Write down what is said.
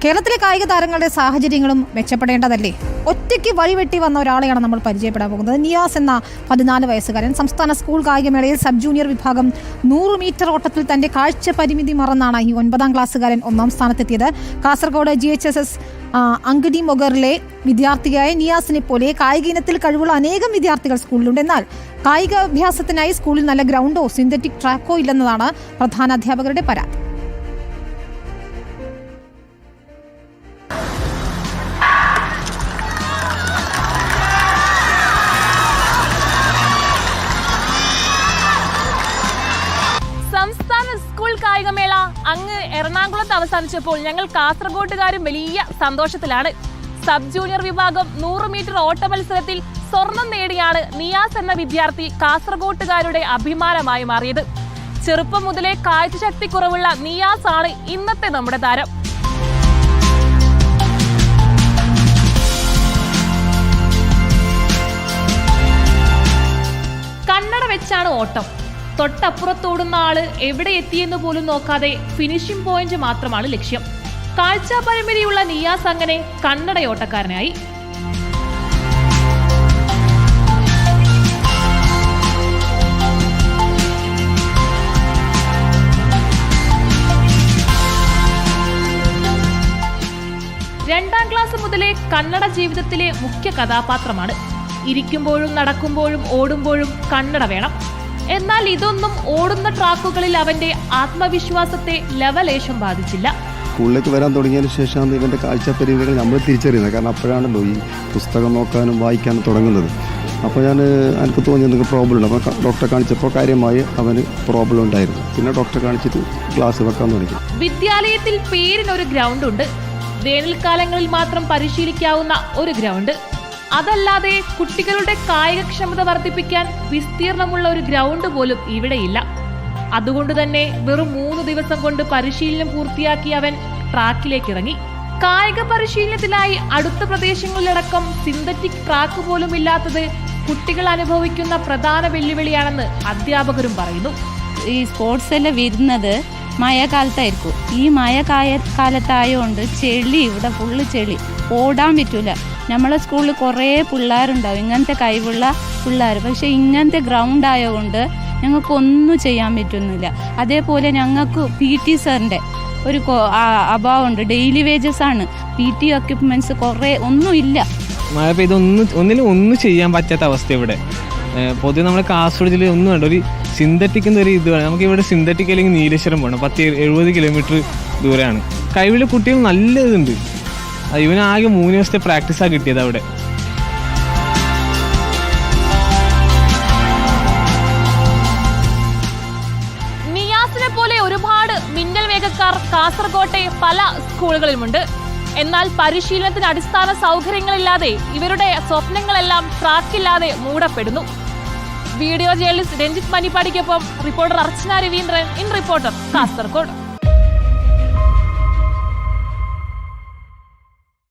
കേരളത്തിലെ കായിക താരങ്ങളുടെ സാഹചര്യങ്ങളും മെച്ചപ്പെടേണ്ടതല്ലേ? ഒറ്റയ്ക്ക് വഴിവെട്ടി വന്ന ഒരാളെയാണ് നമ്മൾ പരിചയപ്പെടാൻ പോകുന്നത്. നിയാസ് എന്ന 14 വയസ്സുകാരൻ സംസ്ഥാന സ്കൂൾ കായികമേളയിൽ സബ് ജൂനിയർ വിഭാഗം 100 മീറ്റർ ഓട്ടത്തിൽ തന്റെ കാഴ്ച പരിമിതി മറന്നാണ് ഈ 9ാം ക്ലാസ്സുകാരൻ 1ാം സ്ഥാനത്തെത്തിയത്. കാസർഗോഡ് GHSS അങ്കടി മൊഗറിലെ വിദ്യാർത്ഥിയായ നിയാസിനെ പോലെ കായിക ഇനത്തിൽ കഴിവുള്ള അനേകം വിദ്യാർത്ഥികൾ സ്കൂളിലുണ്ട്. എന്നാൽ കായികാഭ്യാസത്തിനായി സ്കൂളിൽ നല്ല ഗ്രൗണ്ടോ സിന്തറ്റിക് ട്രാക്കോ ഇല്ലെന്നതാണ് പ്രധാന അധ്യാപകരുടെ പരാതി. സംസ്ഥാന സ്കൂൾ കായികമേള അങ്ങ് എറണാകുളത്ത് അവസാനിച്ചപ്പോൾ ഞങ്ങൾ കാസർഗോട്ടുകാരും വലിയ സന്തോഷത്തിലാണ്. സബ് ജൂനിയർ വിഭാഗം 100 മീറ്റർ ഓട്ട മത്സരത്തിൽ സ്വർണം നേടിയാണ് നിയാസ് എന്ന വിദ്യാർത്ഥി കാസർഗോട്ടുകാരുടെ അഭിമാനമായി മാറിയത്. ചെറുപ്പം മുതലേ കാഴ്ചശക്തി കുറവുള്ള നിയാസ് ആണ് ഇന്നത്തെ നമ്മുടെ താരം. കണ്ണട വെച്ചാണ് ഓട്ടം. തൊട്ടപ്പുറത്തോടുന്ന ആള് എവിടെ എത്തിയെന്ന് പോലും നോക്കാതെ ഫിനിഷിംഗ് പോയിന്റ് മാത്രമാണ് ലക്ഷ്യം. കാഴ്ചാ പരിമിതിയുള്ള നിയാസ് അങ്ങനെ കണ്ണടയോട്ടക്കാരനായി. രണ്ടാം ക്ലാസ് മുതലേ കണ്ണട ജീവിതത്തിലെ മുഖ്യ കഥാപാത്രമാണ്. ഇരിക്കുമ്പോഴും നടക്കുമ്പോഴും ഓടുമ്പോഴും കണ്ണട വേണം. എന്നാൽ ഇതൊന്നും ഓടുന്ന ട്രാക്കുകളിൽ അവന്റെ ആത്മവിശ്വാസത്തെ ലവലേശം ബാധിച്ചില്ല. സ്കൂളിലേക്ക് വരാൻ തുടങ്ങിയതിന് ശേഷമാണ് ഇവൻ്റെ കാഴ്ചപരിമിതികൾ നമ്മൾ തിരിച്ചറിയുന്നത്. കാരണം അപ്പോഴാണല്ലോ ഈ പുസ്തകം നോക്കാനും വായിക്കാനും തുടങ്ങുന്നത്. അപ്പോൾ എനിക്ക് തോന്നി എന്തെങ്കിലും പ്രോബ്ലം ഉണ്ട്. അപ്പോൾ ഡോക്ടറെ കാണിച്ചപ്പോൾ കാര്യമായി അവന് പ്രോബ്ലം ഉണ്ടായിരുന്നു. പിന്നെ ഡോക്ടറെ കാണിച്ചിട്ട് ക്ലാസ് വെക്കാൻ തുടങ്ങി. വിദ്യാലയത്തിൽ പേരിനൊരു ഗ്രൗണ്ട് ഉണ്ട്. വേനൽക്കാലങ്ങളിൽ മാത്രം പരിശീലിക്കാവുന്ന ഒരു ഗ്രൗണ്ട്. അതല്ലാതെ കുട്ടികളുടെ കായികക്ഷമത വർദ്ധിപ്പിക്കാൻ വിസ്തീർണമുള്ള ഒരു ഗ്രൗണ്ട് പോലും ഇവിടെയില്ല. അതുകൊണ്ട് തന്നെ വെറും 3 ദിവസം കൊണ്ട് പരിശീലനം പൂർത്തിയാക്കി അവൻ ട്രാക്കിലേക്ക് ഇറങ്ങി. കായിക പരിശീലനത്തിനായി അടുത്ത പ്രദേശങ്ങളിലടക്കം സിന്തറ്റിക് ട്രാക്ക് പോലും ഇല്ലാത്തത് കുട്ടികൾ അനുഭവിക്കുന്ന പ്രധാന വെല്ലുവിളിയാണെന്ന് അധ്യാപകരും പറയുന്നു. ഈ സ്പോർട്സ് എല്ലാം വരുന്നത് മഴക്കാലത്തായിരിക്കും. ഈ മഴക്കാലത്തായതുകൊണ്ട് ചെളി, ഇവിടെ ഫുള്ള് ചെളി, ഓടാൻ പറ്റൂല. നമ്മളെ സ്കൂളിൽ കുറേ പിള്ളേരുണ്ടാവും ഇങ്ങനത്തെ കഴിവുള്ള പിള്ളേർ. പക്ഷേ ഇങ്ങനത്തെ ഗ്രൗണ്ട് ആയതുകൊണ്ട് ഞങ്ങൾക്കൊന്നും ചെയ്യാൻ പറ്റുന്നില്ല. അതേപോലെ ഞങ്ങൾക്ക് PT സാറിൻ്റെ ഒരു അഭാവമുണ്ട്. ഡെയിലി വേജസ് ആണ്. PT എക്യുപ്മെൻറ്റ്സ് കുറേ ഒന്നുമില്ല. മഴ പെയ്ത് ഒന്നും ചെയ്യാൻ പറ്റാത്ത അവസ്ഥ ഇവിടെ. പൊതുവെ നമ്മുടെ കാസർഗോഡ് ജില്ലയിൽ ഒന്നും വേണ്ട. ഒരു സിന്തറ്റിക് എന്നൊരു ഇത് വേണം. നമുക്ക് ഇവിടെ സിന്തറ്റിക് അല്ലെങ്കിൽ നീലേശ്വരം പോകണം. 70 കിലോമീറ്റർ ദൂരമാണ്. കഴിവുള്ള കുട്ടികൾ നല്ല ഇതുണ്ട്. ഇവനാകെ 3 ദിവസത്തെ പ്രാക്ടീസാണ് കിട്ടിയത് അവിടെ. നിയാസിനെ പോലെ ഒരുപാട് മിന്നൽ വേഗക്കാർ കാസർഗോട്ടെ പല സ്കൂളുകളിലുമുണ്ട്. എന്നാൽ പരിശീലനത്തിന് അടിസ്ഥാന സൗകര്യങ്ങളില്ലാതെ ഇവരുടെ സ്വപ്നങ്ങളെല്ലാം ട്രാക്കില്ലാതെ മൂടപ്പെടുന്നു. വീഡിയോ ജേർണലിസ്റ്റ് രഞ്ജിത്ത് മണിപ്പാടിക്കൊപ്പം reporter Archana Raveendran, in reporter, Kasaragod.